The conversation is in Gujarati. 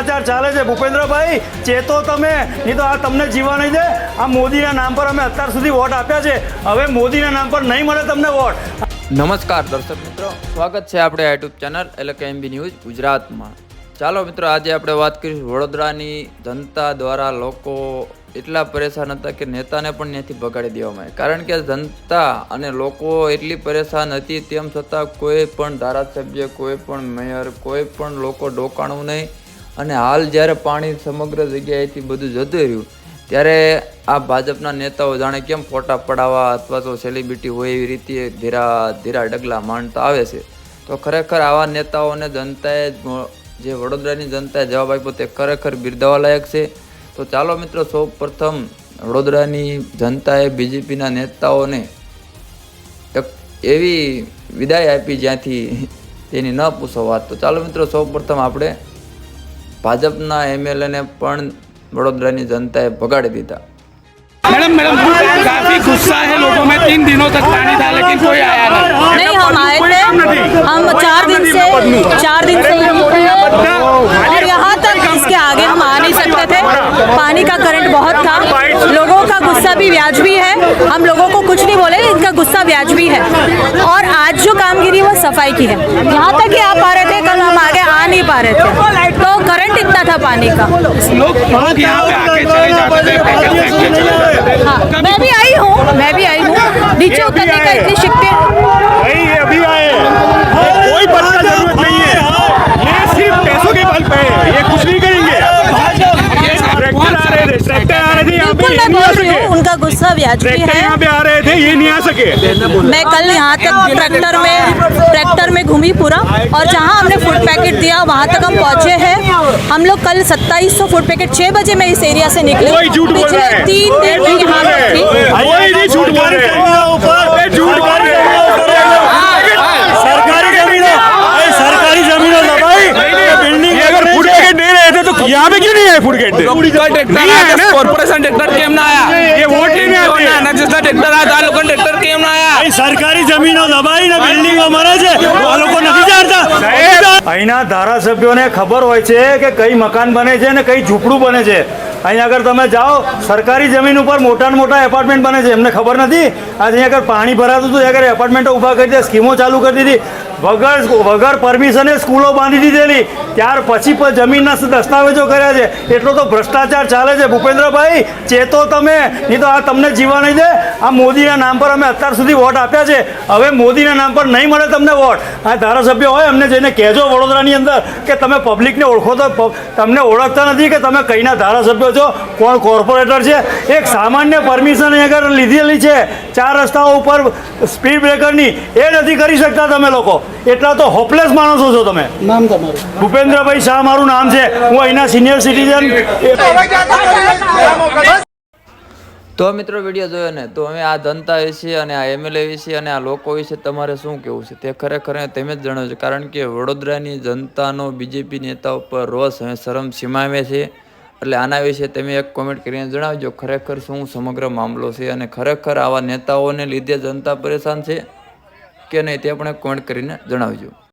ભ્રષ્ટાચાર ચાલે છે ભૂપેન્દ્રભાઈ, ચેતો તમે, નહીં તો આ તમને જીવા નહીં દે। આ મોદીના નામ પર અમે અત્યાર સુધી વોટ આપ્યા છે, હવે મોદીના નામ પર નહીં મળે તમને વોટ। નમસ્કાર દર્શક મિત્રો, સ્વાગત છે આપણે યુટ્યુબ ચેનલ એટલે કે MB ન્યૂઝ ગુજરાતમાં। ચાલો મિત્રો, આજે આપણે વાત કરીશું વડોદરાની જનતા દ્વારા લોકો એટલા પરેશાન હતા કે નેતાને પણ ત્યાંથી ભગાડી દેવામાં આવે, કારણ કે જનતા અને લોકો એટલી પરેશાન હતી, તેમ છતાં કોઈ પણ ધારાસભ્ય, કોઈ પણ મેયર, કોઈ પણ લોકો ડોકાણું નહીં। અને હાલ જ્યારે પાણી સમગ્ર જગ્યાએથી બધું જતું રહ્યું, ત્યારે આ ભાજપના નેતાઓ જાણે કેમ ફોટા પડાવવા અથવા તો સેલિબ્રિટી હોય એવી રીતે ધીરા ડગલા માંડતા આવે છે। તો ખરેખર આવા નેતાઓને જનતાએ, જે વડોદરાની જનતાએ જવાબ આપ્યો તે ખરેખર બિરદાવવા લાયક છે। તો ચાલો મિત્રો, સૌ પ્રથમ વડોદરાની જનતાએ બીજેપીના નેતાઓને એક એવી વિદાય આપી જ્યાંથી તેની ન પૂછો વાત। તો ચાલો મિત્રો, સૌ પ્રથમ આપણે ભાજપના MLA ने પણ વડોદરાની जनता भगाड़ी दीधा। मैडम काफी गुस्सा है लोगों में, 3 दिनों तक पानी था लेकिन कोई आया नहीं। हम आए थे, हम 4 दिन से और यहाँ तक इसके आगे हम आ नहीं सकते थे। पानी का करंट बहुत था, लोगों का गुस्सा भी व्याजबी है, हम लोगों को कुछ नहीं बोले, इनका गुस्सा व्याजबी है। और आज जो कामगिरी वो सफाई की है, यहाँ तक ही आ पा रहे थे, कल हम आगे आ नहीं पा रहे थे, तो करंट इतना था पानी का। लोग यहाँ पे आके चले जाते थे, हाँ, मैं भी आई हूँ, नीचे उतरने का इतनी शिफ्टें भाई अभी आए, कोई पद का जरूरत नहीं है, ये सिर्फ पैसों के बल पे है, ये कुछ नहीं करेंगे। ट्रैक्टर आ रहे थे यहाँ पे, बिल्कुल मैं बोल रही हूँ, उनका गुस्सा व्याजबी है। यहाँ पे आ रहे थे, ये नहीं आ सके। मैं कल यहाँ तक ट्रैक्टर में घूमी पूरा, और जहाँ हमने फूड पैकेट दिया वहाँ तक हम पहुँचे हैं। हम लोग कल 2700 फूड पैकेट 6 बजे में इस एरिया से निकले, पिछले 3 दिन में यहाँ पर थी। सरकारी जमीनों दबाई, बिल्डिंग अगर फूड पैकेट दे रहे थे तो यहाँ पे क्यों नहीं है फूड पैकेट? कॉर्पोरेशन ट्रैक्टर केम ना आया, ये वोट लेने आते हैं। ट्रैक्टर आया, लोगन ट्रैक्टर केम ना आया। सरकारी जमीनो दबाई ને બિલ્ડિંગો મરે છે, આ લોકો નથી જાણતા। અહીંના ધારાસભ્યોને ખબર હોય છે કે કઈ મકાન બને છે ને કઈ ઝૂંપડું બને છે। અહીંયા આગળ તમે જાઓ, સરકારી જમીન ઉપર મોટા મોટા એપાર્ટમેન્ટ બને છે, એમને ખબર નથી? આજે અહીંયા આગળ પાણી ભરાતું હતું, આગળ એપાર્ટમેન્ટો ઊભા કરી દે, સ્કીમો ચાલુ કરી દીધી, વગર પરમિશને સ્કૂલો બાંધી દીધેલી, ત્યાર પછી જમીનના દસ્તાવેજો કર્યા છે। એટલો તો ભ્રષ્ટાચાર ચાલે છે ભૂપેન્દ્રભાઈ, ચેતો તમે, નહીં તો આ તમને જીવા નહીં દે। આ મોદીના નામ પર અમે અત્યાર સુધી વોટ આપ્યા છે, હવે મોદીના નામ પર નહીં મળે તમને વોટ। આ ધારાસભ્ય હોય એમને જઈને કહેજો વડોદરાની અંદર કે તમે પબ્લિકને ઓળખો તો, તમને ઓળખતા નથી કે તમે કઈના ધારાસભ્યો છો, કોણ કોર્પોરેટર છે। એક સામાન્ય પરમિશન આગળ લીધેલી છે 4 રસ્તાઓ ઉપર સ્પીડ બ્રેકરની, એ નથી કરી શકતા તમે લોકો। એટલા તો હોપલેસ માણસો છો તમે। નામ તમારું? ભૂપેન્દ્રભાઈ શાહ મારું નામ છે, હું અહીંના સિનિયર સિટીઝન। તો મિત્રો, વિડીયો જોયો ને, તો હવે આ જનતા વિશે અને આ MLA વિશે અને આ લોકો વિશે તમારે શું કહેવું છે તે ખરેખર તમે જ જણાવજો, કારણ કે વડોદરાની જનતાનો બીજેપી નેતા ઉપર રોષ હવે શરમ સીમાવે છે। એટલે આના વિશે તમે એક કોમેન્ટ કરીને જણાવજો ખરેખર શું સમગ્ર મામલો છે, અને ખરેખર આવા નેતાઓને લીધે જનતા પરેશાન છે કે નહીં તે પણ કોમેન્ટ કરીને જણાવજો।